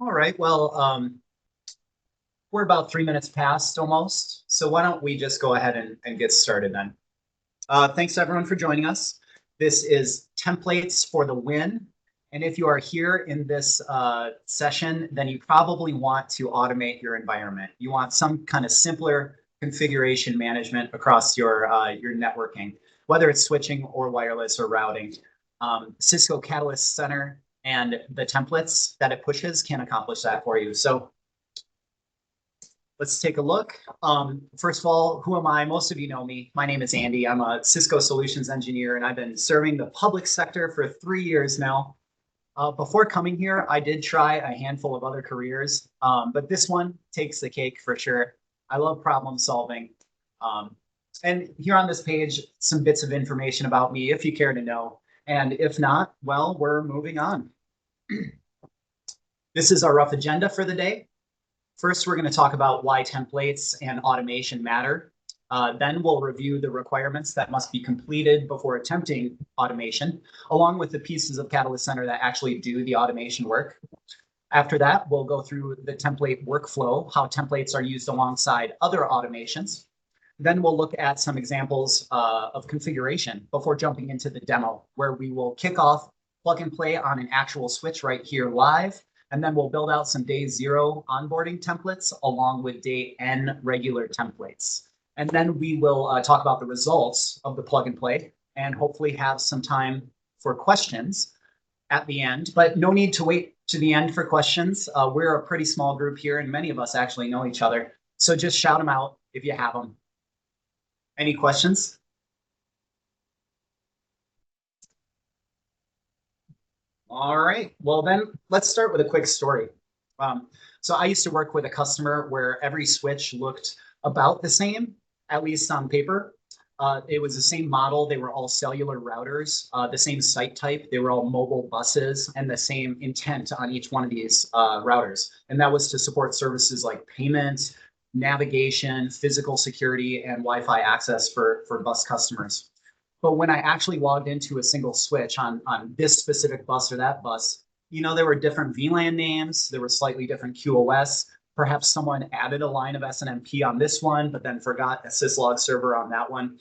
All right, well, we're about 3 minutes past almost, so why don't we just go ahead and get started then. Thanks everyone for joining us. This is Templates for the Win. And if you are here in this session, then you probably want to automate your environment. You want some kind of simpler configuration management across your networking, whether it's switching or wireless or routing. Cisco CatCenter and the templates that it pushes can accomplish that for you. So let's take a look. First of all, who am I? Most of you know me. My name is Andy. I'm a Cisco solutions engineer, and I've been serving the public sector for 3 years now. Before coming here, I did try a handful of other careers, but this one takes the cake for sure. I love problem solving. And here on this page, some bits of information about me, if you care to know. And if not, well, we're moving on. This is our rough agenda for the day. First, we're going to talk about why templates and automation matter. Then we'll review the requirements that must be completed before attempting automation, along with the pieces of CatCenter that actually do the automation work. After that, we'll go through the template workflow, how templates are used alongside other automations. Then we'll look at some examples of configuration before jumping into the demo, where we will kick off plug and play on an actual switch right here live. And then we'll build out some Day-0 onboarding templates along with Day N regular templates. And then we will talk about the results of the plug and play and hopefully have some time for questions at the end. But no need to wait to the end for questions. We're a pretty small group here and many of us actually know each other. So just shout them out if you have them. Any questions? All right, well then let's start with a quick story. So I used to work with a customer where every switch looked about the same, at least on paper. It was the same model. They were all cellular routers, the same site type. They were all mobile buses and the same intent on each one of these routers. And that was to support services like payment, navigation, physical security, and Wi-Fi access for bus customers. But when I actually logged into a single switch on this specific bus or that bus, you know, there were different VLAN names, there were slightly different QoS. Perhaps someone added a line of SNMP on this one, but then forgot a syslog server on that one.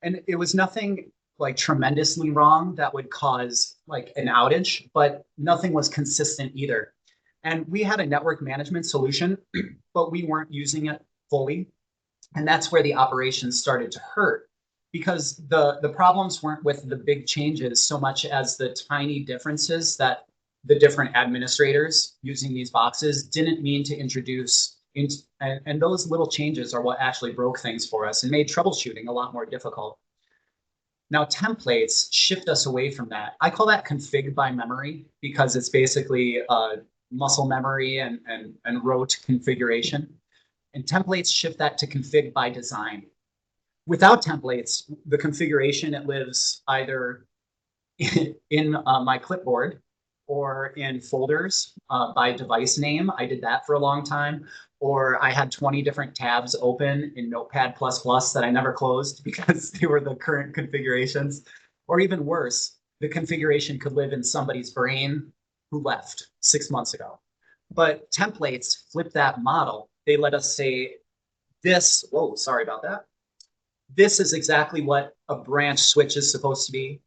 And it was nothing like tremendously wrong that would cause like an outage, but nothing was consistent either. And we had a network management solution, but we weren't using it fully. And that's where the operations started to hurt, because the problems weren't with the big changes so much as the tiny differences that the different administrators using these boxes didn't mean to introduce. And those little changes are what actually broke things for us and made troubleshooting a lot more difficult. Now, templates shift us away from that. I call that config by memory because it's basically muscle memory and rote configuration. And templates shift that to config by design. Without templates, the configuration, it lives either in my clipboard or in folders by device name. I did that for a long time. Or I had 20 different tabs open in Notepad++ that I never closed because they were the current configurations. Or even worse, the configuration could live in somebody's brain who left 6 months ago. But templates flip that model. They let us say this, whoa, sorry about that. This is exactly what a branch switch is supposed to be.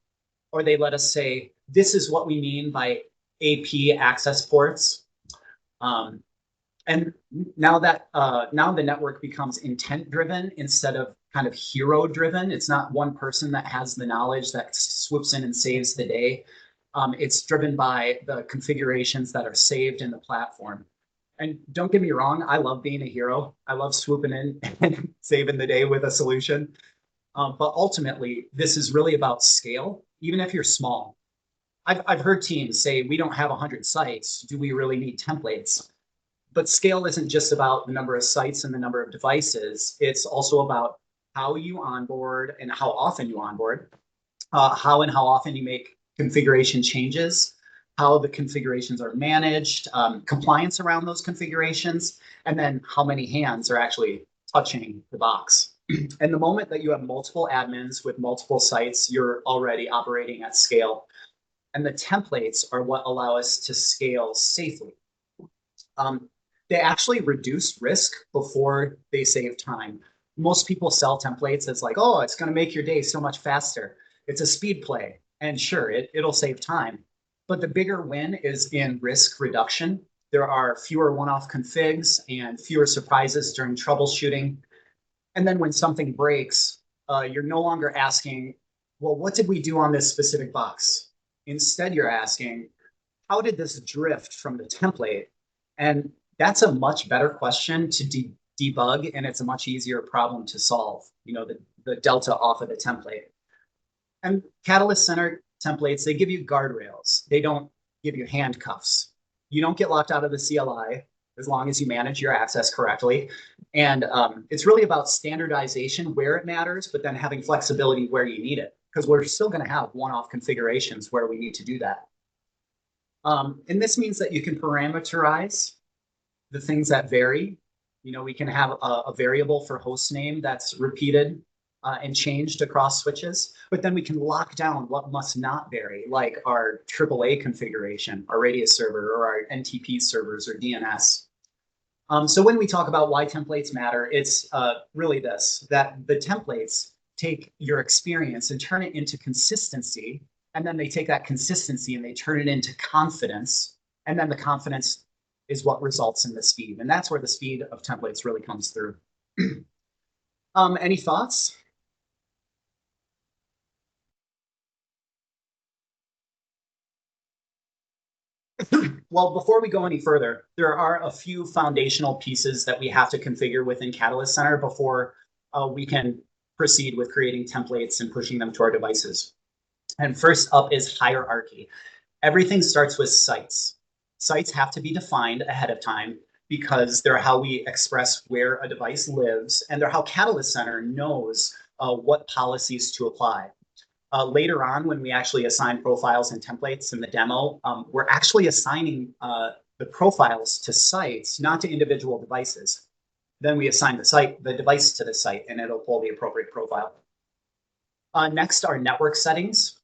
Or they let us say, this is what we mean by AP access ports. And now that now the network becomes intent driven instead of kind of hero driven. It's not one person that has the knowledge that swoops in and saves the day. It's driven by the configurations that are saved in the platform. And don't get me wrong, I love being a hero. I love swooping in and saving the day with a solution. But ultimately, this is really about scale, even if you're small. I've heard teams say, we don't have 100 sites. Do we really need templates? But scale isn't just about the number of sites and the number of devices. It's also about how you onboard and how often you onboard, how often you make configuration changes, how the configurations are managed, compliance around those configurations, and then how many hands are actually touching the box. And the moment that you have multiple admins with multiple sites, you're already operating at scale. And the templates are what allow us to scale safely. They actually reduce risk before they save time. Most people sell templates as like, oh, it's going to make your day so much faster. It's a speed play. And sure, it'll save time. But the bigger win is in risk reduction. There are fewer one-off configs and fewer surprises during troubleshooting. And then when something breaks, you're no longer asking, well, what did we do on this specific box? Instead, you're asking, how did this drift from the template? And that's a much better question to debug, and it's a much easier problem to solve, the delta off of the template. And Catalyst Center templates, they give you guardrails. They don't give you handcuffs. You don't get locked out of the CLI as long as you manage your access correctly. And it's really about standardization where it matters, but then having flexibility where you need it, because we're still going to have one-off configurations where we need to do that. And this means that you can parameterize the things that vary. We can have a variable for host name that's repeated and changed across switches, but then we can lock down what must not vary, like our AAA configuration, our radius server, or our NTP servers or DNS. So when we talk about why templates matter, it's really this, that the templates take your experience and turn it into consistency. And then they take that consistency and they turn it into confidence. And then the confidence is what results in the speed. And that's where the speed of templates really comes through. Any thoughts? Well, before we go any further, there are a few foundational pieces that we have to configure within Catalyst Center before we can proceed with creating templates and pushing them to our devices. And first up is hierarchy. Everything starts with sites. Sites have to be defined ahead of time because they're how we express where a device lives, and they're how Catalyst Center knows what policies to apply. Later on, when we actually assign profiles and templates in the demo, we're actually assigning the profiles to sites, not to individual devices. Then we assign the device to the site, and it'll pull the appropriate profile. Next are network settings.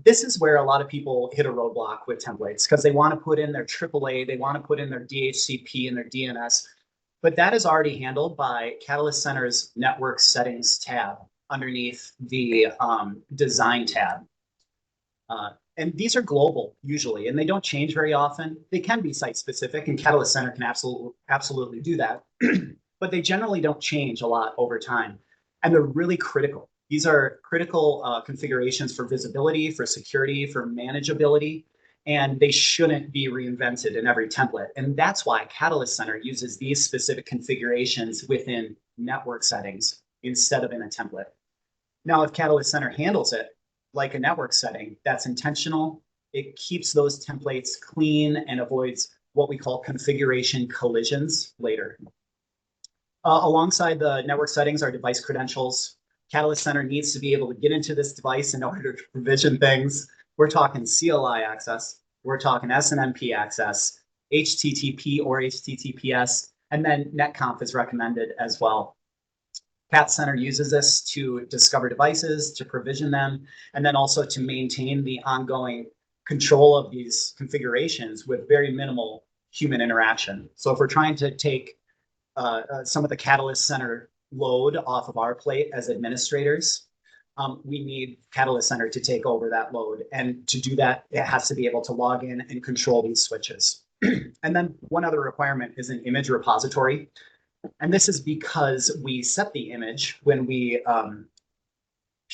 This is where a lot of people hit a roadblock with templates because they want to put in their AAA, they want to put in their DHCP and their DNS, but that is already handled by Catalyst Center's network settings tab underneath the design tab. And these are global usually, and they don't change very often. They can be site specific, and Catalyst Center can absolutely do that, but they generally don't change a lot over time. And they're really critical. These are critical configurations for visibility, for security, for manageability, and they shouldn't be reinvented in every template. And that's why Catalyst Center uses these specific configurations within network settings instead of in a template. Now, if Catalyst Center handles it like a network setting, that's intentional. It keeps those templates clean and avoids what we call configuration collisions later. Alongside the network settings are device credentials. Catalyst Center needs to be able to get into this device in order to provision things. We're talking CLI access, we're talking SNMP access, HTTP or HTTPS, and then netconf is recommended as well. CatCenter uses this to discover devices, to provision them, and then also to maintain the ongoing control of these configurations with very minimal human interaction. So if we're trying to take some of the Catalyst Center load off of our plate as administrators, we need Catalyst Center to take over that load. And to do that, it has to be able to log in and control these switches. And then one other requirement is an image repository. And this is because we set the image when we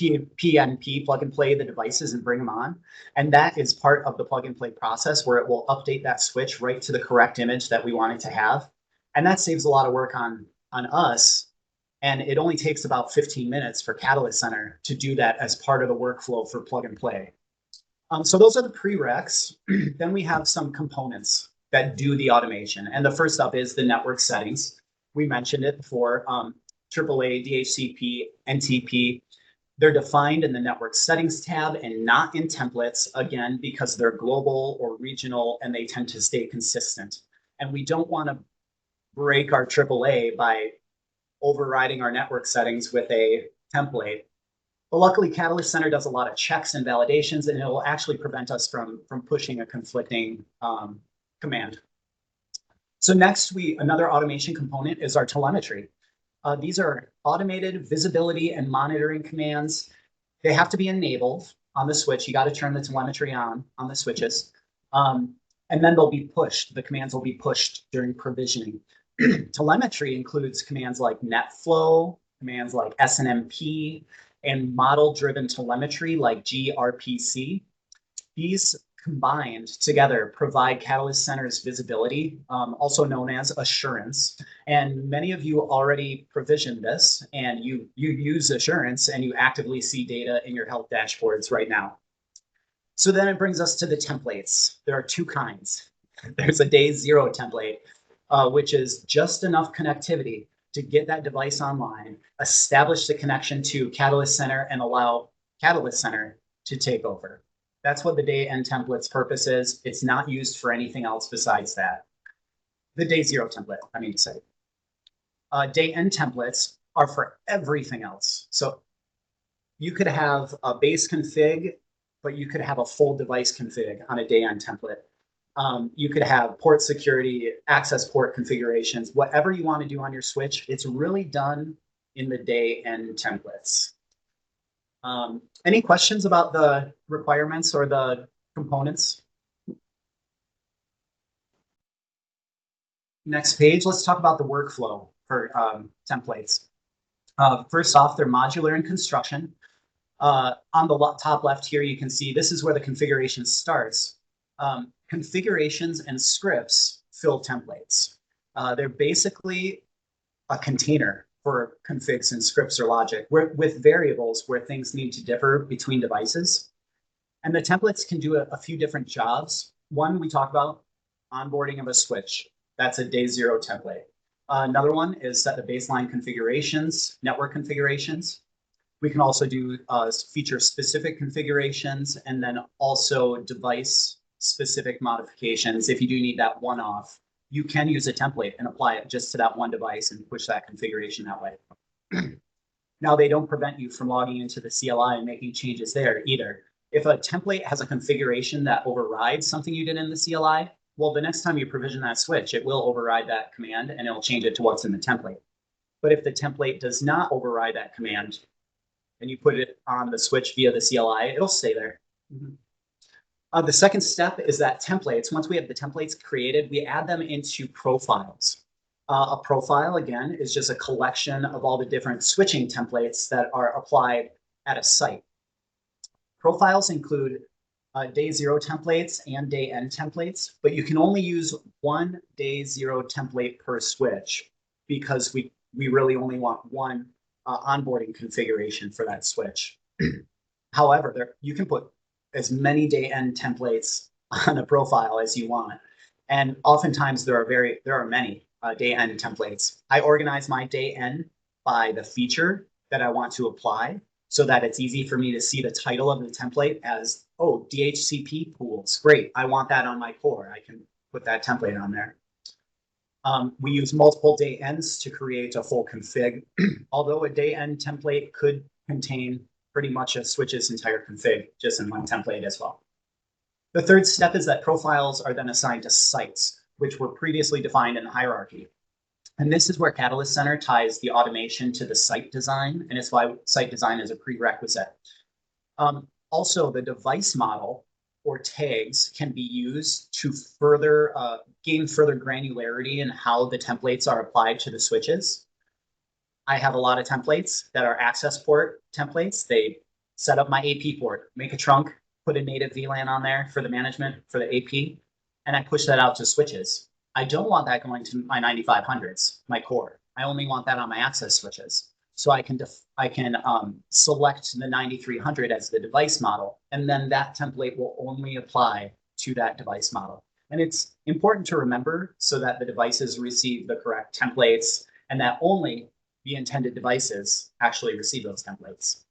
PnP plug and play the devices and bring them on. And that is part of the plug and play process where it will update that switch right to the correct image that we want it to have. And that saves a lot of work on us. And it only takes about 15 minutes for Catalyst Center to do that as part of the workflow for plug and play. So those are the prereqs. Then we have some components that do the automation. And the first up is the network settings. We mentioned it before, AAA, DHCP, NTP. They're defined in the network settings tab and not in templates, again, because they're global or regional and they tend to stay consistent. And we don't want to break our AAA by overriding our network settings with a template. But luckily, Catalyst Center does a lot of checks and validations, and it will actually prevent us from pushing a conflicting command. So next, another automation component is our telemetry. These are automated visibility and monitoring commands. They have to be enabled on the switch. You got to turn the telemetry on the switches. And then they'll be pushed. The commands will be pushed during provisioning. Telemetry includes commands like netflow, commands like SNMP, and model-driven telemetry like gRPC. These combined together provide Catalyst Center's visibility, also known as assurance. And many of you already provisioned this, and you use assurance, and you actively see data in your health dashboards right now. So then it brings us to the templates. There are two kinds. There's a Day-0 template, which is just enough connectivity to get that device online, establish the connection to Catalyst Center, and allow Catalyst Center to take over. That's what the Day-End template's purpose is. It's not used for anything else besides that. The Day-0 template, I mean to say. Day-End templates are for everything else. So you could have a base config, but you could have a full device config on a Day-End template. You could have port security, access port configurations, whatever you want to do on your switch. It's really done in the Day-End templates. Any questions about the requirements or the components? Next page, let's talk about the workflow for templates. First off, they're modular in construction. On the top left here, you can see this is where the configuration starts. Configurations and scripts fill templates. They're basically a container for configs and scripts or logic with variables where things need to differ between devices. And the templates can do a few different jobs. One, we talk about onboarding of a switch. That's a Day-0 template. Another one is set the baseline configurations, network configurations. We can also do feature-specific configurations and then also device-specific modifications. If you do need that one-off, you can use a template and apply it just to that one device and push that configuration that way. Now, they don't prevent you from logging into the CLI and making changes there either. If a template has a configuration that overrides something you did in the CLI, well, the next time you provision that switch, it will override that command and it'll change it to what's in the template. But if the template does not override that command and you put it on the switch via the CLI, it'll stay there. The second step is that templates, once we have the templates created, we add them into profiles. A profile, again, is just a collection of all the different switching templates that are applied at a site. Profiles include Day-0 templates and Day-End templates, but you can only use one Day-0 template per switch because we really only want one onboarding configuration for that switch. However, you can put as many Day-End templates on a profile as you want. And oftentimes there are many Day-End templates. I organize my Day-End by the feature that I want to apply so that it's easy for me to see the title of the template as, oh, DHCP pools. Great, I want that on my core. I can put that template on there. We use multiple Day-Ends to create a full config, although a Day-End template could contain pretty much a switch's entire config just in one template as well. The third step is that profiles are then assigned to sites, which were previously defined in the hierarchy. And this is where Catalyst Center ties the automation to the site design, and it's why site design is a prerequisite. Also, the device model or tags can be used to further gain further granularity in how the templates are applied to the switches. I have a lot of templates that are access port templates. They set up my AP port, make a trunk, put a native VLAN on there for the management for the AP, and I push that out to switches. I don't want that going to my 9500s, my core. I only want that on my access switches. So I can select the 9300 as the device model, and then that template will only apply to that device model. And it's important to remember so that the devices receive the correct templates and that only the intended devices actually receive those templates.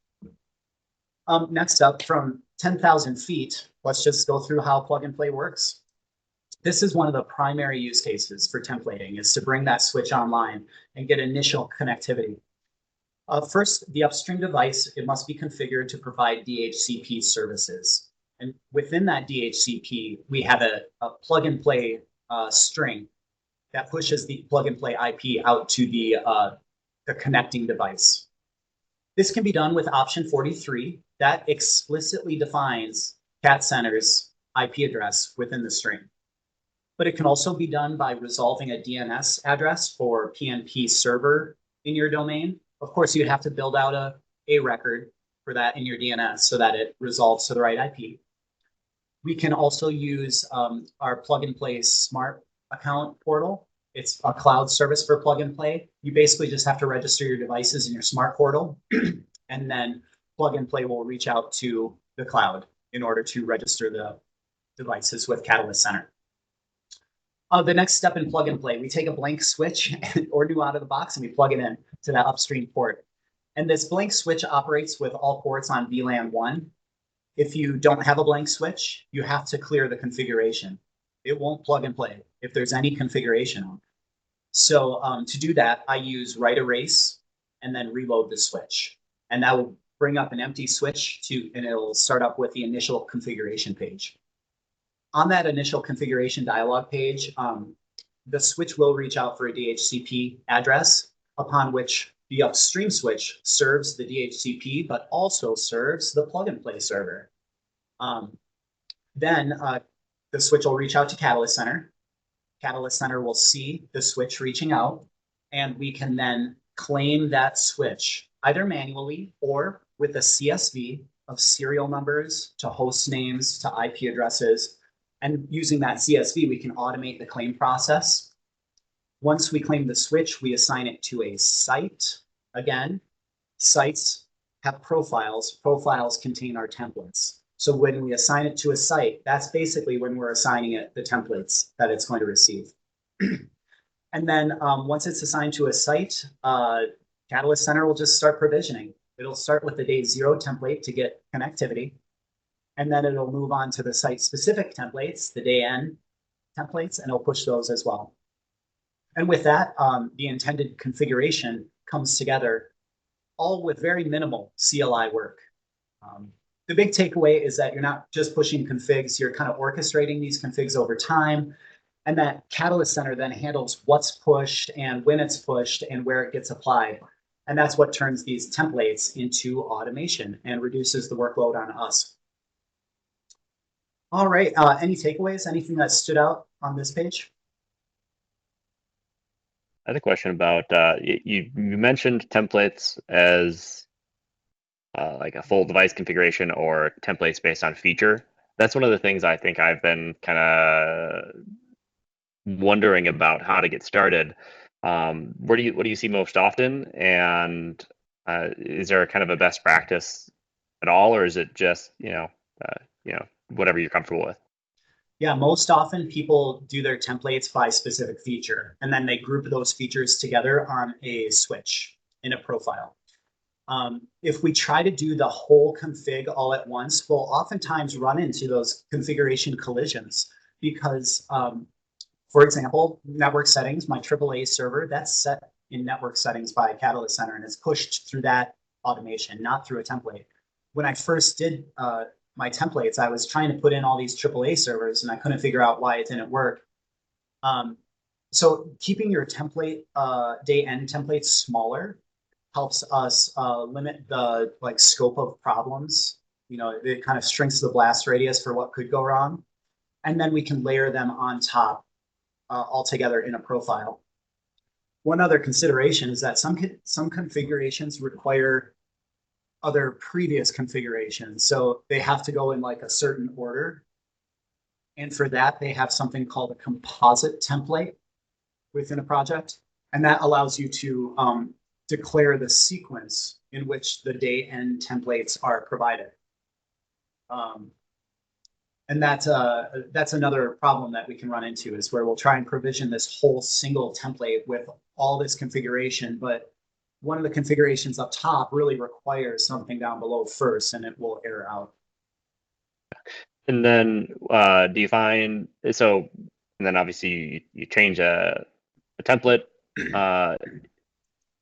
Next up, from 10,000 feet, let's just go through how plug and play works. This is one of the primary use cases for templating, is to bring that switch online and get initial connectivity. First, the upstream device, it must be configured to provide DHCP services. And within that DHCP, we have a plug and play string that pushes the plug-and-play IP out to the connecting device. This can be done with option 43 that explicitly defines CatCenter's IP address within the string. But it can also be done by resolving a DNS address for PnP server in your domain. Of course, you'd have to build out a record for that in your DNS so that it resolves to the right IP. We can also use our plug-and-play smart account portal. It's a cloud service for plug-and-play. You basically just have to register your devices in your smart portal, and then plug-and-play will reach out to the cloud in order to register the devices with Catalyst Center. The next step in plug and play, we take a blank switch or new out of the box and we plug it in to that upstream port. And this blank switch operates with all ports on VLAN 1. If you don't have a blank switch, you have to clear the configuration. It won't plug and play if there's any configuration on it. So to do that, I use write erase and then reload the switch. And that will bring up an empty switch and it'll start up with the initial configuration page. On that initial configuration dialog page, the switch will reach out for a DHCP address, upon which the upstream switch serves the DHCP, but also serves the plug-and-play server. Then the switch will reach out to Catalyst Center. Catalyst Center will see the switch reaching out, and we can then claim that switch either manually or with a CSV of serial numbers to host names to IP addresses. And using that CSV, we can automate the claim process. Once we claim the switch, we assign it to a site. Again, sites have profiles. Profiles contain our templates. So when we assign it to a site, that's basically when we're assigning it the templates that it's going to receive. And then once it's assigned to a site, Catalyst Center will just start provisioning. It'll start with the Day-0 template to get connectivity. And then it'll move on to the site-specific templates, the Day-N templates, and it'll push those as well. And with that, the intended configuration comes together, all with very minimal CLI work. The big takeaway is that you're not just pushing configs, you're kind of orchestrating these configs over time, and that Catalyst Center then handles what's pushed and when it's pushed and where it gets applied. And that's what turns these templates into automation and reduces the workload on us. All right, any takeaways, anything that stood out on this page? I had a question about, you mentioned templates as like a full device configuration or templates based on feature. That's one of the things I think I've been kind of wondering about how to get started. What do you see most often? And is there kind of a best practice at all, or is it just, whatever you're comfortable with? Yeah, most often people do their templates by specific feature, and then they group those features together on a switch in a profile. If we try to do the whole config all at once, we'll oftentimes run into those configuration collisions because, for example, network settings, my AAA server, that's set in network settings by Catalyst Center, and it's pushed through that automation, not through a template. When I first did my templates, I was trying to put in all these AAA servers and I couldn't figure out why it didn't work. So keeping your template, Day-N templates smaller helps us limit the scope of problems. It kind of shrinks the blast radius for what could go wrong. And then we can layer them on top all together in a profile. One other consideration is that some configurations require other previous configurations. So they have to go in a certain order. And for that, they have something called a composite template within a project. And that allows you to declare the sequence in which the Day-N templates are provided. And that's another problem that we can run into, is where we'll try and provision this whole single template with all this configuration, but one of the configurations up top really requires something down below first, and it will error out. And then do you find, so, and then obviously you change a template,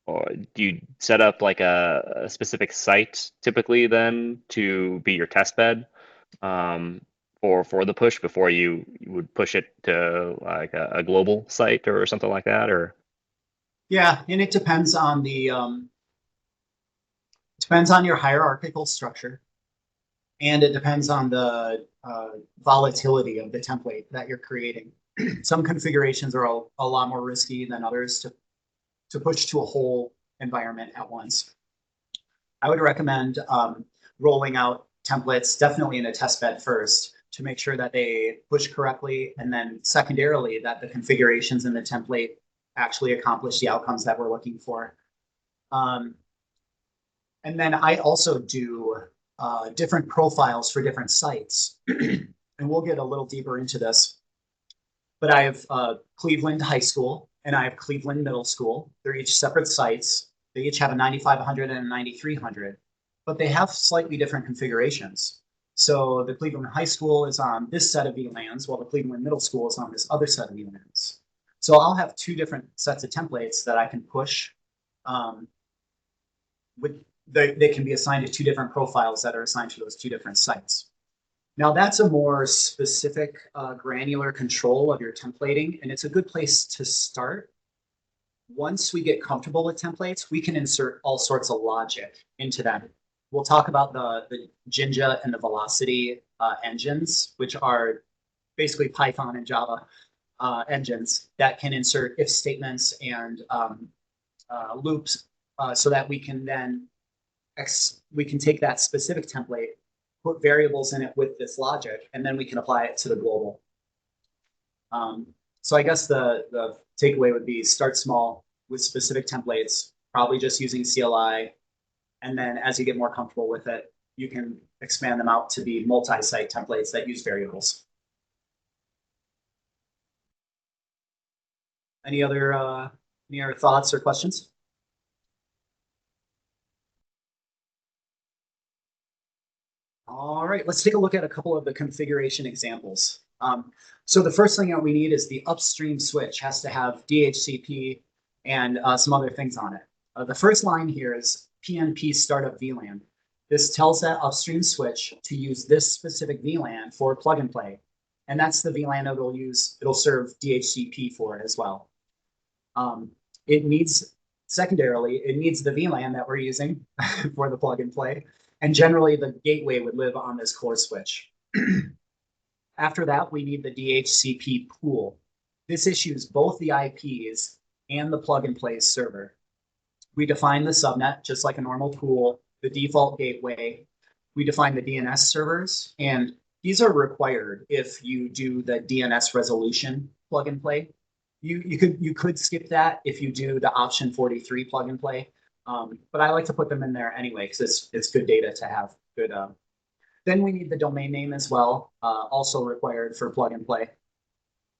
or do you set up a specific site typically then to be your test bed? for the push before you would push it to like a global site or something like that, or? Yeah, and it depends on your hierarchical structure, and it depends on the volatility of the template that you're creating. Some configurations are a lot more risky than others to push to a whole environment at once. I would recommend rolling out templates definitely in a test bed first to make sure that they push correctly, and then secondarily that the configurations in the template actually accomplish the outcomes that we're looking for. And then I also do different profiles for different sites. And we'll get a little deeper into this. But I have Cleveland High School and I have Cleveland Middle School. They're each separate sites. They each have a 9500 and a 9300, but they have slightly different configurations. So the Cleveland High School is on this set of VLANs, while the Cleveland Middle School is on this other set of VLANs. So I'll have two different sets of templates that I can push they can be assigned to two different profiles that are assigned to those two different sites. Now that's a more specific granular control of your templating, and it's a good place to start. Once we get comfortable with templates, we can insert all sorts of logic into them. We'll talk about the Jinja and the Velocity engines, which are basically Python and Java engines that can insert if statements and loops so that we can then take that specific template, put variables in it with this logic, and then we can apply it to the global. So I guess the takeaway would be start small with specific templates, probably just using CLI. And then as you get more comfortable with it, you can expand them out to be multi-site templates that use variables. Any other thoughts or questions? All right, let's take a look at a couple of the configuration examples. So the first thing that we need is the upstream switch has to have DHCP and some other things on it. The first line here is PnP startup VLAN. This tells that upstream switch to use this specific VLAN for plug and play. And that's the VLAN it'll use. It'll serve DHCP for it as well. Secondarily, it needs the VLAN that we're using for the plug and play. And generally, the gateway would live on this core switch. After that, we need the DHCP pool. This issues both the IPs and the plug and play server. We define the subnet just like a normal pool, the default gateway. We define the DNS servers, and these are required if you do the DNS resolution plug and play. You could skip that if you do the option 43 plug and play. But I like to put them in there anyway because it's good data to have good. Then we need the domain name as well, also required for plug and play.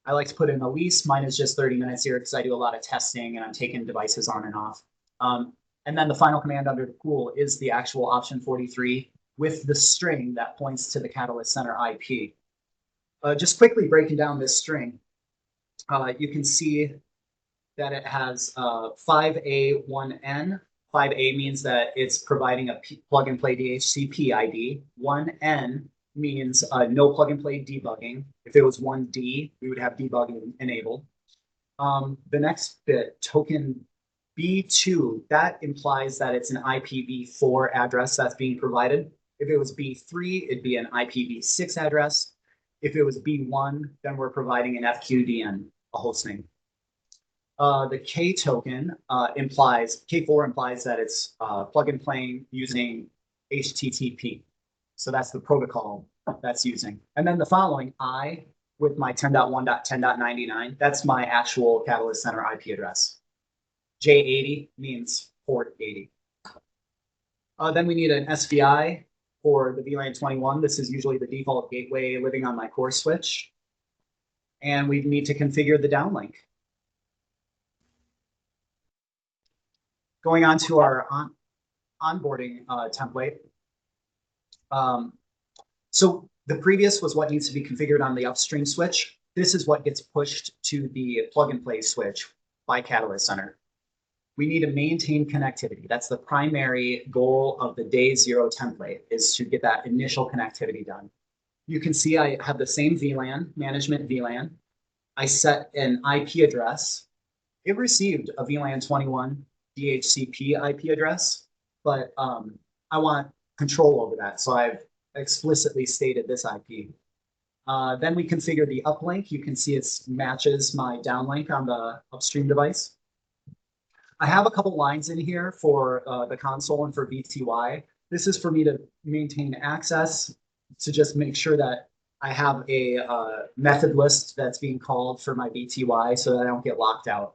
I like to put in a lease. Mine is just 30 minutes here because I do a lot of testing and I'm taking devices on and off. And then the final command under the pool is the actual option 43 with the string that points to the CatCenter IP. Just quickly breaking down this string, you can see that it has 5A1N. 5A means that it's providing a plug and play DHCP ID. 1N means no plug and play debugging. If it was 1D, we would have debugging enabled. The next bit, token B2, that implies that it's an IPv4 address that's being provided. If it was B3, it'd be an IPv6 address. If it was B1, then we're providing an FQDN, a host name. The K token K4 implies that it's plug and playing using HTTP. So that's the protocol that's using. And then the following, I with my 10.1.10.99, that's my actual CatCenter IP address. J80 means port 80. Then we need an SVI for the VLAN 21. This is usually the default gateway living on my core switch. And we need to configure the downlink. Going on to our onboarding template. So the previous was what needs to be configured on the upstream switch. This is what gets pushed to the plug and play switch by CatCenter. We need to maintain connectivity. That's the primary goal of the Day-0 template, is to get that initial connectivity done. You can see I have the same VLAN, management VLAN. I set an IP address. It received a VLAN 21 DHCP IP address, but I want control over that. So I've explicitly stated this IP. Then we configure the uplink. You can see it matches my downlink on the upstream device. I have a couple lines in here for the console and for VTY. This is for me to maintain access, to just make sure that I have a method list that's being called for my VTY so that I don't get locked out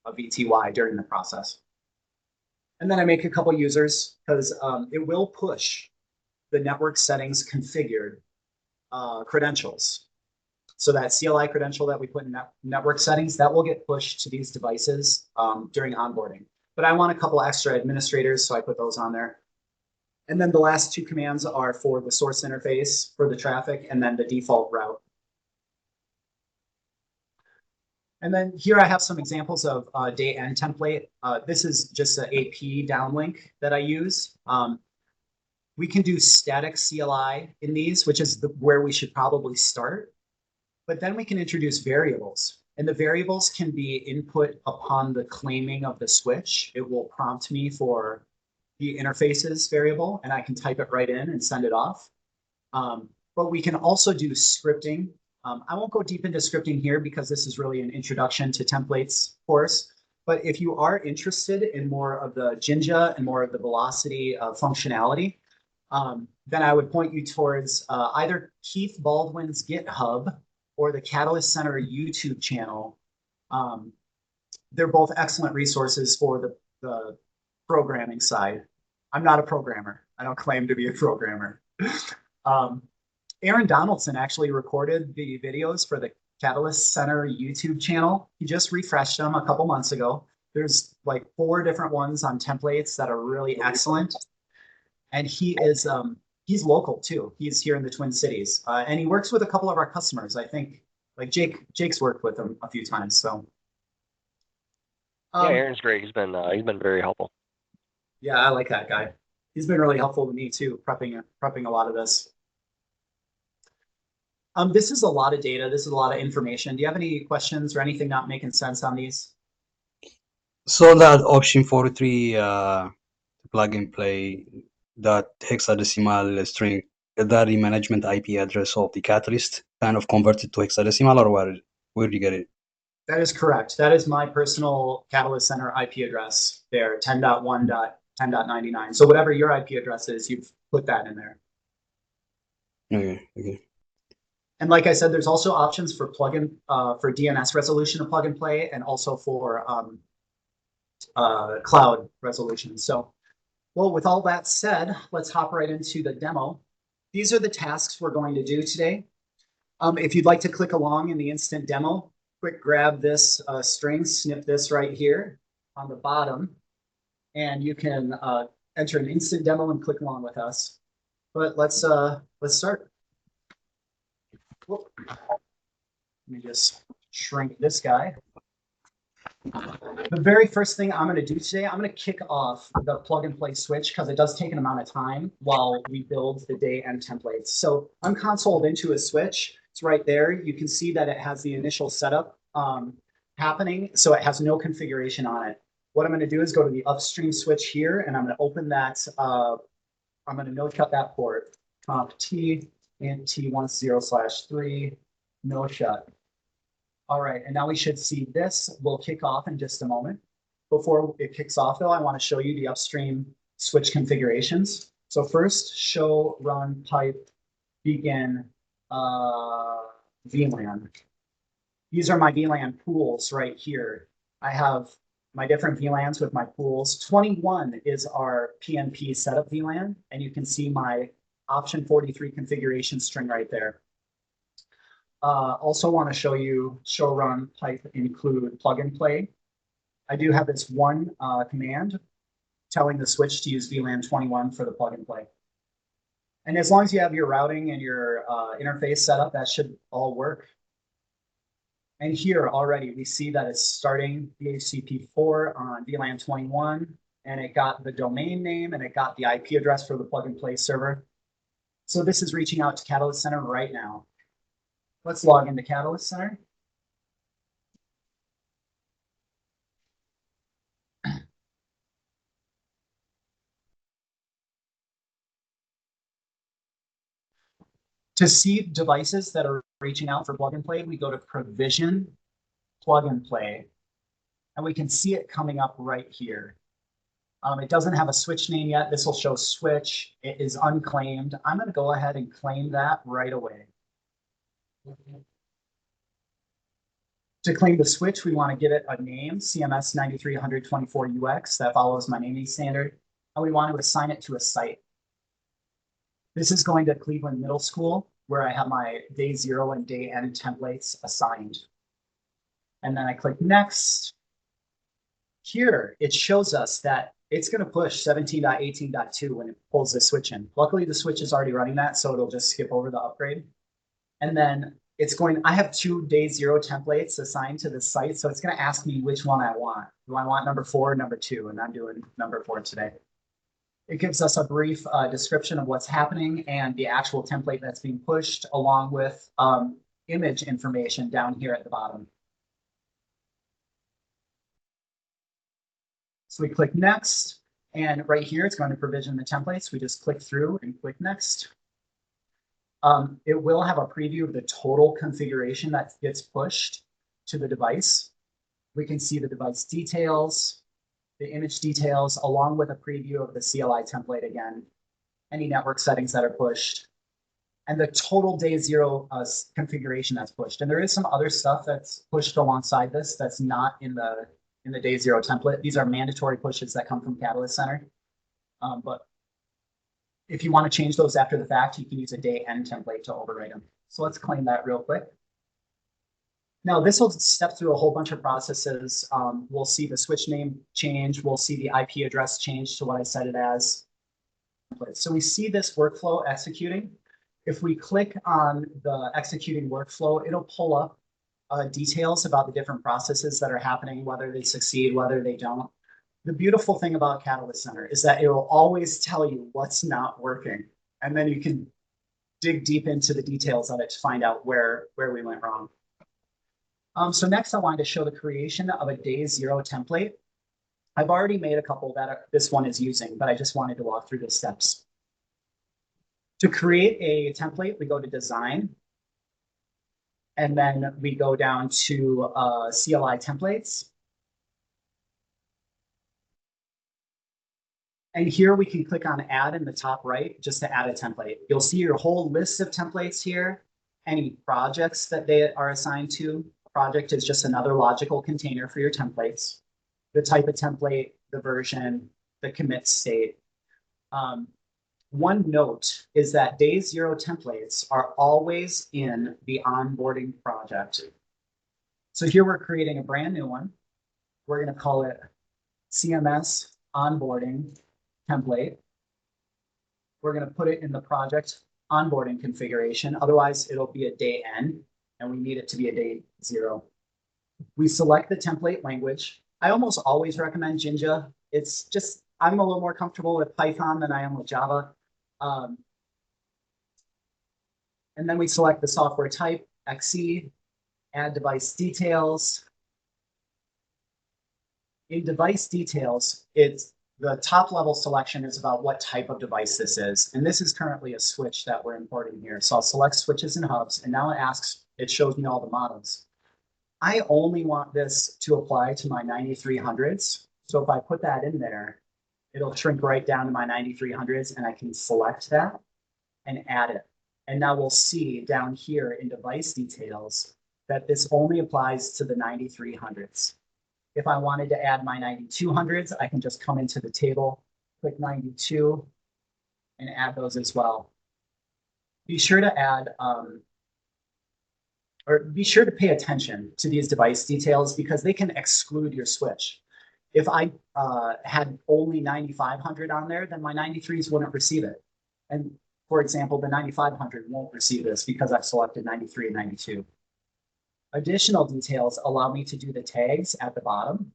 of VTY during the process. And then I make a couple users because it will push the network settings configured credentials. So that CLI credential that we put in network settings, that will get pushed to these devices during onboarding. But I want a couple extra administrators, so I put those on there. And then the last two commands are for the source interface for the traffic and then the default route. And then here I have some examples of day-end template. This is just an AP downlink that I use. We can do static CLI in these, which is where we should probably start. But then we can introduce variables. And the variables can be input upon the claiming of the switch. It will prompt me for the interfaces variable, and I can type it right in and send it off. But we can also do scripting. I won't go deep into scripting here because this is really an introduction to templates course. But if you are interested in more of the Jinja and more of the velocity functionality, then I would point you towards either Keith Baldwin's GitHub or the Catalyst Center YouTube channel. They're both excellent resources for the programming side. I'm not a programmer. I don't claim to be a programmer. Aaron Donaldson actually recorded the videos for the Catalyst Center YouTube channel. He just refreshed them a couple months ago. There's like 4 different ones on templates that are really excellent. And he is he's local too. He's here in the Twin Cities, and he works with a couple of our customers. I think like Jake's worked with him a few times. So yeah, Aaron's great. He's been very helpful. Yeah, I like that guy. He's been really helpful to me too, prepping a lot of this. This is a lot of data. This is a lot of information. Do you have any questions or anything not making sense on these? So that option 43 plug and play, that hexadecimal string, that the management IP address of the Catalyst kind of converted to hexadecimal, or where did you get it? That is correct. That is my personal Catalyst Center IP address there, 10.1.10.99. So whatever your IP address is, you've put that in there. Okay. And like I said, there's also options for plugin for DNS resolution of plug and play, and also for cloud resolution. So, well, with all that said, let's hop right into the demo. These are the tasks we're going to do today. If you'd like to click along in the instant demo, quick grab this string, snip this right here on the bottom, and you can enter an instant demo and click along with us. But let's start. Whoop. Let me just shrink this guy. The very first thing I'm going to do today, I'm going to kick off the plug and play switch because it does take an amount of time while we build the day-end templates. So I'm consoled into a switch. It's right there. You can see that it has the initial setup happening, so it has no configuration on it. What I'm going to do is go to the upstream switch here, and I'm going to open that. I'm going to no shut that port. Conf T and T10/3 no shut. All right, and now we should see this will kick off in just a moment. Before it kicks off, though, I want to show you the upstream switch configurations. So first, show run pipe begin VLAN. These are my VLAN pools right here. I have my different VLANs with my pools. 21 is our PnP setup VLAN, and you can see my option 43 configuration string right there. Also want to show you show run pipe include plug and play. I do have this one command telling the switch to use VLAN 21 for the plug and play. And as long as you have your routing and your interface set up, that should all work. And here already we see that it's starting DHCP4 on VLAN 21, and it got the domain name and it got the IP address for the plug and play server. So this is reaching out to Catalyst Center right now. Let's log into Catalyst Center. To see devices that are reaching out for plug and play, we go to Provision, Plug and Play, and we can see it coming up right here. It doesn't have a switch name yet. This will show switch. It is unclaimed. I'm going to go ahead and claim that right away. To claim the switch, we want to give it a name, CMS 9324UX. That follows my naming standard. And we want to assign it to a site. This is going to Cleveland Middle School, where I have my day 0 and day n templates assigned. And then I click next. Here, it shows us that it's going to push 17.18.2 when it pulls the switch in. Luckily, the switch is already running that, so it'll just skip over the upgrade. And then it's going, I have 2 day 0 templates assigned to the site, so it's going to ask me which one I want. Do I want number 4 or number 2? And I'm doing number 4 today. It gives us a brief description of what's happening and the actual template that's being pushed, along with image information down here at the bottom. So we click next, and right here it's going to provision the templates. We just click through and click next. It will have a preview of the total configuration that gets pushed to the device. We can see the device details, the image details, along with a preview of the CLI template again, any network settings that are pushed, and the total day 0 configuration that's pushed. And there is some other stuff that's pushed alongside this that's not in the day 0 template. These are mandatory pushes that come from Catalyst Center. But if you want to change those after the fact, you can use a day n template to overwrite them. So let's claim that real quick. Now this will step through a whole bunch of processes. We'll see the switch name change. We'll see the IP address change to what I set it as. So we see this workflow executing. If we click on the executing workflow, it'll pull up details about the different processes that are happening, whether they succeed, whether they don't. The beautiful thing about Catalyst Center is that it will always tell you what's not working. And then you can dig deep into the details of it to find out where we went wrong. So next I wanted to show the creation of a day 0 template. I've already made a couple that this one is using, but I just wanted to walk through the steps. To create a template, we go to Design, and then we go down to CLI templates. And here we can click on Add in the top right just to add a template. You'll see your whole list of templates here, any projects that they are assigned to. Project is just another logical container for your templates. The type of template, the version, the commit state. One note is that day 0 templates are always in the onboarding project. So here we're creating a brand new one. We're going to call it CMS onboarding template. We're going to put it in the project onboarding configuration. Otherwise, it'll be a day n, and we need it to be a day 0. We select the template language. I almost always recommend Jinja. It's just, I'm a little more comfortable with Python than I am with Java. And then we select the software type, XE, add device details. In device details, it's the top level selection is about what type of device this is. And this is currently a switch that we're importing here. So I'll select switches and hubs, and now it shows me all the models. I only want this to apply to my 9300s. So if I put that in there, it'll shrink right down to my 9300s, and I can select that and add it. And now we'll see down here in device details that this only applies to the 9300s. If I wanted to add my 9200s, I can just come into the table, click 92, and add those as well. Be sure to add, or be sure to pay attention to these device details because they can exclude your switch. If I had only 9500 on there, then my 93s wouldn't receive it. And for example, the 9500 won't receive this because I've selected 93 and 92. Additional details allow me to do the tags at the bottom.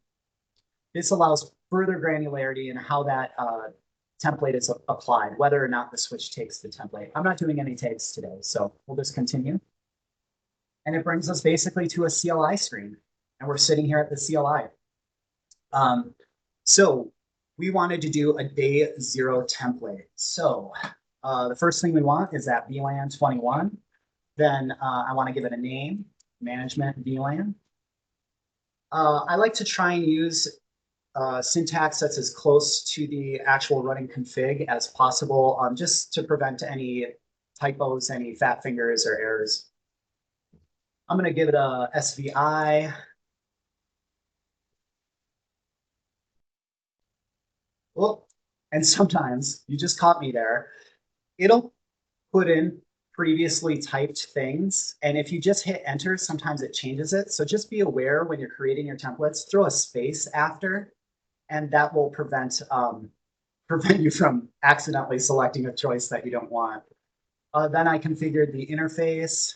This allows further granularity in how that template is applied, whether or not the switch takes the template. I'm not doing any takes today, so we'll just continue. And it brings us basically to a CLI screen, and we're sitting here at the CLI. So we wanted to do a day-0 template. So the first thing we want is that VLAN 21. Then I want to give it a name, management VLAN. I like to try and use syntax that's as close to the actual running config as possible, just to prevent any typos, any fat fingers or errors. I'm going to give it a SVI. Oh, and sometimes, you just caught me there, it'll put in previously typed things. And if you just hit enter, sometimes it changes it. So just be aware when you're creating your templates, throw a space after, and that will prevent you from accidentally selecting a choice that you don't want. Then I configured the interface,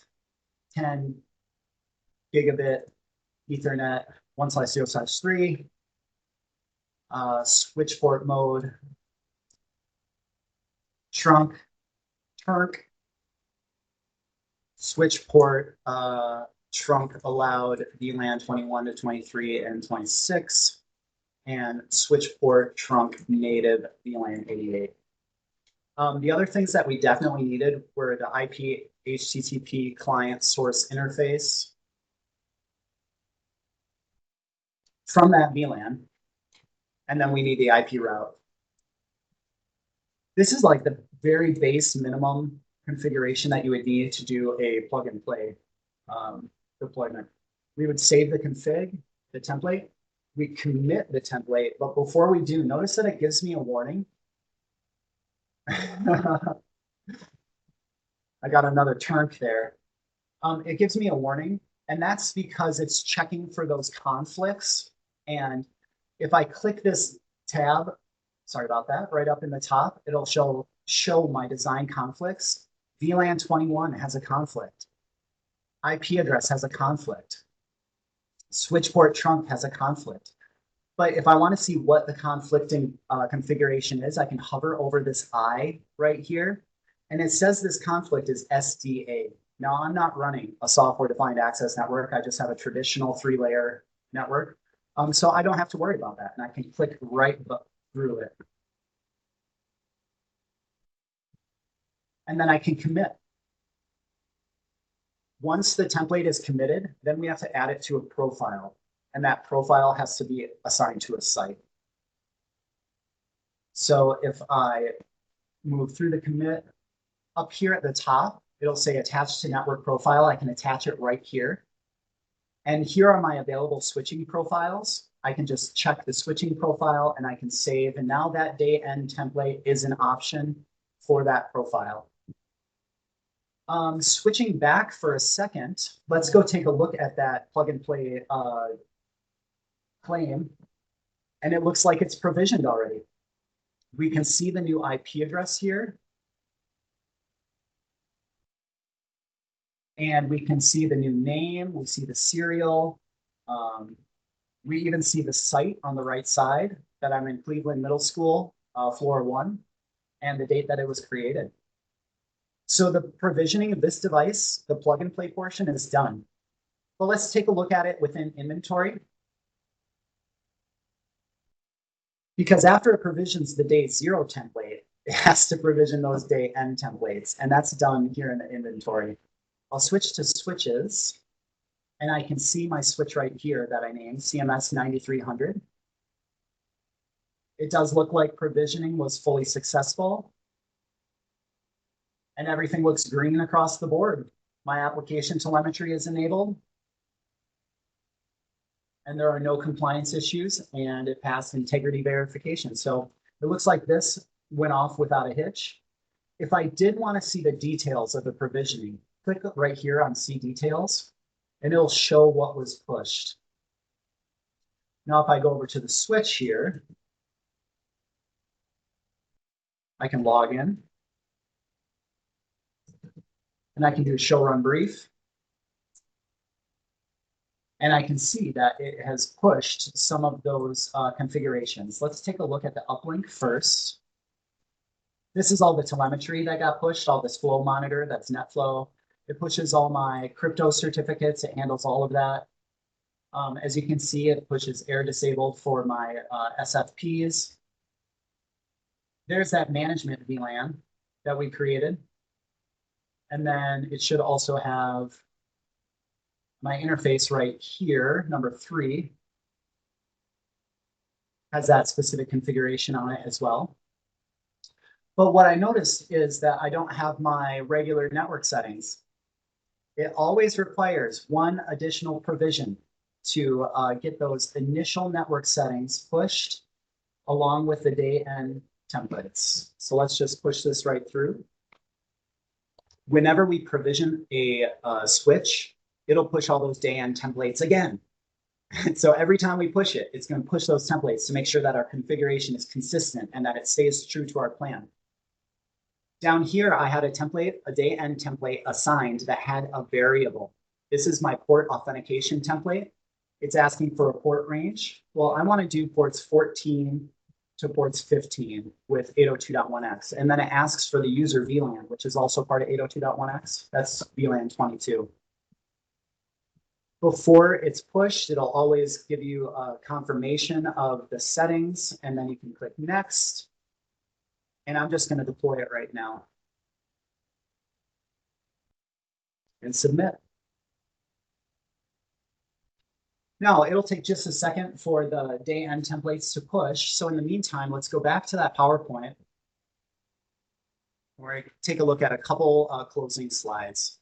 10 gigabit Ethernet 1/0/3, switch port mode, trunk, switch port, trunk allowed VLAN 21 to 23 and 26, and switch port trunk native VLAN 88. The other things that we definitely needed were the IP HTTP client source interface from that VLAN, and then we need the IP route. This is like the very base minimum configuration that you would need to do a plug and play deployment. We would save the config, the template, we commit the template, but before we do, notice that it gives me a warning. I got another turk there. It gives me a warning, and that's because it's checking for those conflicts. And if I click this tab, sorry about that, right up in the top, it'll show my design conflicts. VLAN 21 has a conflict. IP address has a conflict. Switch port trunk has a conflict. But if I want to see what the conflicting configuration is, I can hover over this I right here. And it says this conflict is SDA. Now, I'm not running a software-defined access network. I just have a traditional 3-layer network. So I don't have to worry about that. And I can click right through it. And then I can commit. Once the template is committed, then we have to add it to a profile. And that profile has to be assigned to a site. So if I move through the commit, up here at the top, it'll say attach to network profile. I can attach it right here. And here are my available switching profiles. I can just check the switching profile and I can save. And now that day end template is an option for that profile. Switching back for a second, let's go take a look at that plug and play claim. And it looks like it's provisioned already. We can see the new IP address here. And we can see the new name, we see the serial. We even see the site on the right side that I'm in Cleveland Middle School, floor 1, and the date that it was created. So the provisioning of this device, the plug and play portion, is done. But let's take a look at it within inventory. Because after it provisions the day-0 template, it has to provision those day end templates, and that's done here in the inventory. I'll switch to switches, and I can see my switch right here that I named CMS 9300. It does look like provisioning was fully successful, and everything looks green across the board. My application telemetry is enabled, and there are no compliance issues, and it passed integrity verification. So it looks like this went off without a hitch. If I did want to see the details of the provisioning, click right here on See Details, and it'll show what was pushed. Now, if I go over to the switch here, I can log in, and I can do a show run brief. And I can see that it has pushed some of those configurations. Let's take a look at the uplink first. This is all the telemetry that got pushed, all this flow monitor, that's NetFlow. It pushes all my crypto certificates. It handles all of that. As you can see, it pushes air disabled for my SFPs. There's that management VLAN that we created. And then it should also have my interface right here, number 3, has that specific configuration on it as well. But what I noticed is that I don't have my regular network settings. It always requires one additional provision to get those initial network settings pushed along with the day-end templates. So let's just push this right through. Whenever we provision a switch, it'll push all those day-end templates again. So every time we push it, it's going to push those templates to make sure that our configuration is consistent and that it stays true to our plan. Down here, I had a template, a day-end template assigned that had a variable. This is my port authentication template. It's asking for a port range. Well, I want to do ports 14 to ports 15 with 802.1x. And then it asks for the user VLAN, which is also part of 802.1x. That's VLAN 22. Before it's pushed, it'll always give you a confirmation of the settings, and then you can click next. And I'm just going to deploy it right now and submit. Now, it'll take just a second for the day-end templates to push. So in the meantime, let's go back to that PowerPoint where I take a look at a couple closing slides.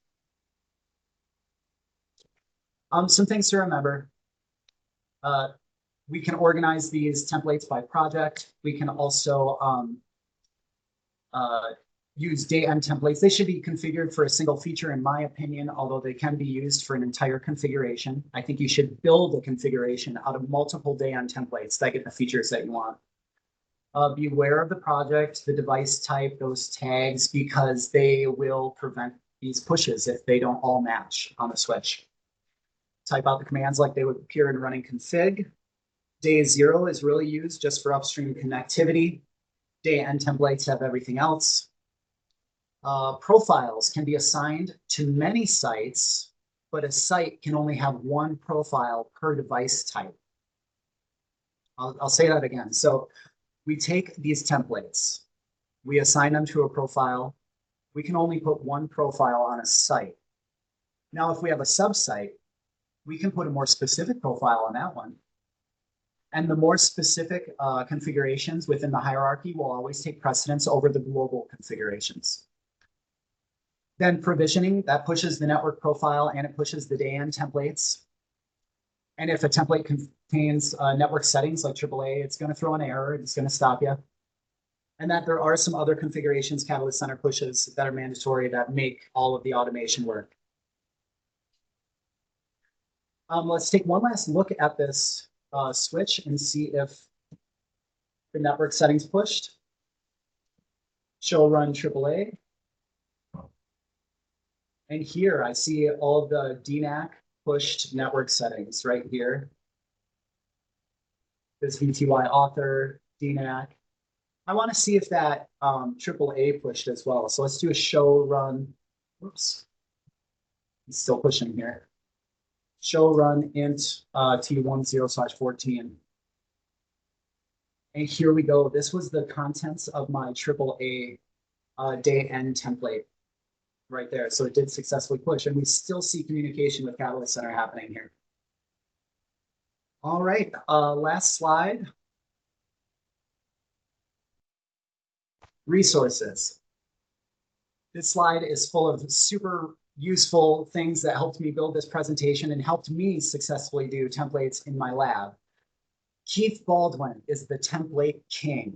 Some things to remember. We can organize these templates by project. We can also use day-end templates. They should be configured for a single feature, in my opinion, although they can be used for an entire configuration. I think you should build a configuration out of multiple day-end templates that get the features that you want. Be aware of the project, the device type, those tags, because they will prevent these pushes if they don't all match on the switch. Type out the commands like they would appear in running config. Day-0 is really used just for upstream connectivity. Day-end templates have everything else. Profiles can be assigned to many sites, but a site can only have one profile per device type. I'll say that again. So we take these templates, we assign them to a profile. We can only put one profile on a site. Now, if we have a subsite, we can put a more specific profile on that one. And the more specific configurations within the hierarchy will always take precedence over the global configurations. Then provisioning, that pushes the network profile and it pushes the day-end templates. And if a template contains network settings like AAA, it's going to throw an error, it's going to stop you. And that there are some other configurations CatCenter pushes that are mandatory that make all of the automation work. Let's take one last look at this switch and see if the network settings pushed. Show run AAA. And here I see all of the DNAC pushed network settings right here. This VTY author, DNAC. I want to see if that AAA pushed as well. So let's do a show run. Whoops. It's still pushing here. Show run int T10/14. And here we go. This was the contents of my AAA day-end template right there. So it did successfully push, and we still see communication with CatCenter happening here. All right, last slide. Resources. This slide is full of super useful things that helped me build this presentation and helped me successfully do templates in my lab. Keith Baldwin is the template king.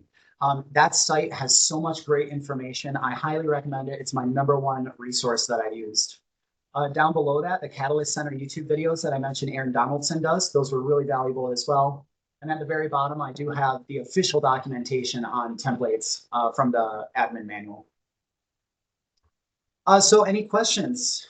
That site has so much great information. I highly recommend it. It's my #1 resource that I used. Down below that, the CatCenter YouTube videos that I mentioned Aaron Donaldson does, those were really valuable as well. And at the very bottom, I do have the official documentation on templates from the admin manual. So any questions?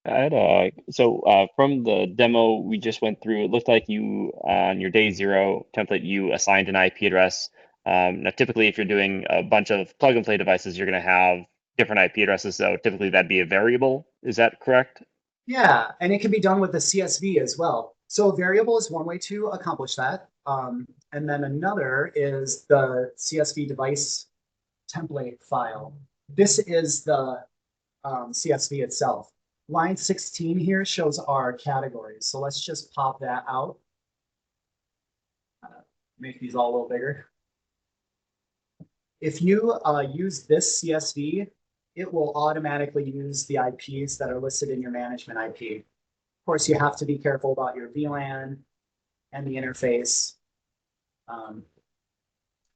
From the demo we just went through, it looked like you on your Day-0 template you assigned an IP address. Now, typically, if you're doing a bunch of plug and play devices, you're going to have different IP addresses. So typically, that'd be a variable. Is that correct? Yeah, and it can be done with the CSV as well. So a variable is one way to accomplish that. And then another is the CSV device template file. This is the CSV itself. Line 16 here shows our categories. So let's just pop that out. Make these all a little bigger. If you use this CSV, it will automatically use the IPs that are listed in your management IP. Of course, you have to be careful about your VLAN and the interface.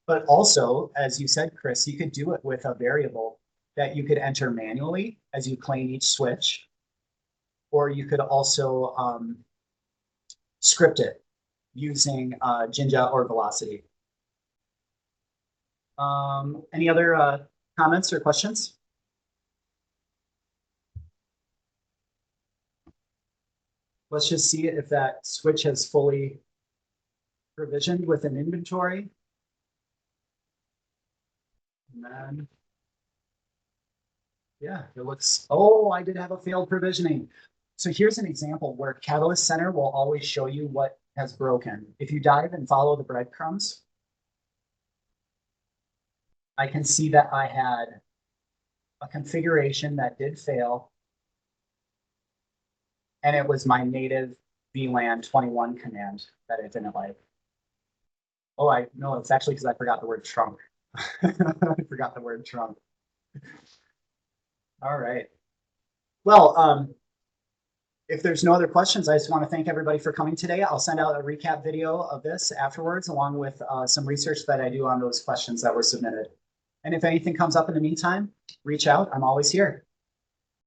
But also, as you said, Chris, you could do it with a variable that you could enter manually as you claim each switch, or you could also script it using Jinja or Velocity. Any other comments or questions? Let's just see if that switch has fully provisioned with an inventory. And then, yeah, it looks, oh, I did have a failed provisioning. So here's an example where CatCenter will always show you what has broken. If you dive and follow the breadcrumbs, I can see that I had a configuration that did fail. And it was my native VLAN 21 command that it didn't like. Oh, no, it's actually because I forgot the word trunk. I forgot the word trunk. All right. Well, if there's no other questions, I just want to thank everybody for coming today. I'll send out a recap video of this afterwards, along with some research that I do on those questions that were submitted. And if anything comes up in the meantime, reach out. I'm always here.